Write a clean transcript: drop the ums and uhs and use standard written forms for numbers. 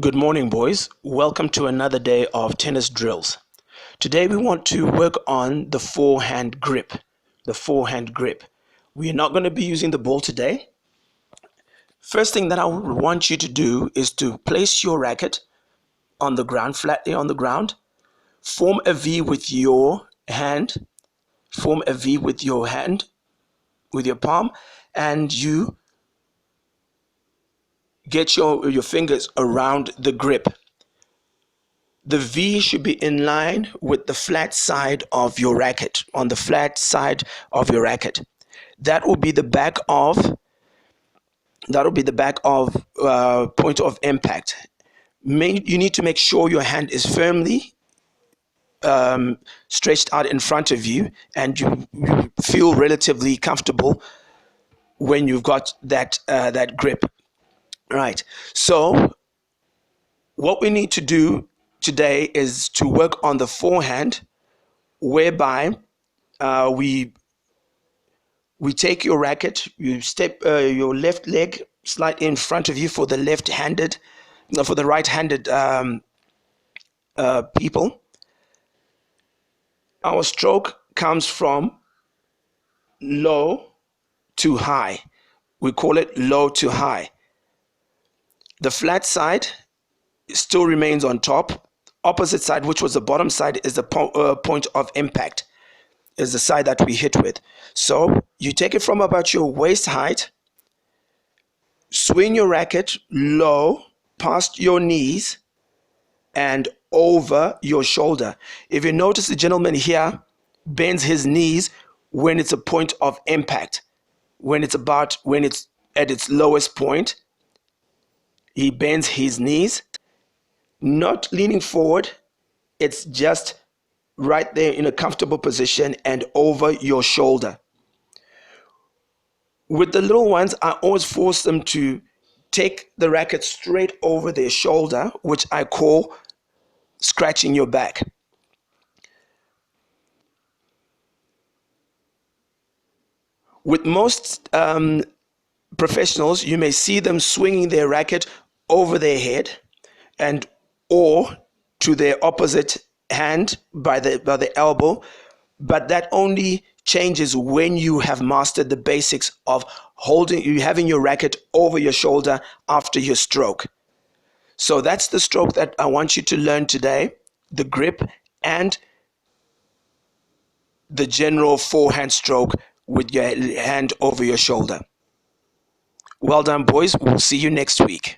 Good morning, boys. Welcome to another day of tennis drills. Today we want to work on the forehand grip. The forehand grip. We are not going to be using the ball today. First thing that I want you to do is to place your racket on the ground, flatly on the ground. Form a V with your hand. Form a V with your hand, with your palm, and you get your fingers around the grip. The V should be in line with the flat side of your racket, on the flat side of your racket. That will be the back of point of impact. You need to make sure your hand is firmly stretched out in front of you, and you feel relatively comfortable when you've got that grip. Right. So what we need to do today is to work on the forehand, whereby we take your racket, you step your left leg slightly in front of you for the left-handed, no, for the right-handed people. Our stroke comes from low to high. We call it low to high. The flat side still remains on top. Opposite side, which was the bottom side, is the point of impact, is the side that we hit with. So you take it from about your waist height, swing your racket low past your knees and over your shoulder. If you notice, the gentleman here bends his knees when it's a point of impact. When it's at its lowest point, he bends his knees, not leaning forward. It's just right there in a comfortable position and over your shoulder. With the little ones, I always force them to take the racket straight over their shoulder, which I call scratching your back. With most professionals, you may see them swinging their racket over their head and or to their opposite hand by the elbow, but that only changes when you have mastered the basics of having your racket over your shoulder after your stroke. So that's the stroke that I want you to learn today, the grip and the general forehand stroke with your hand over your shoulder. Well done, boys. We'll see you next week.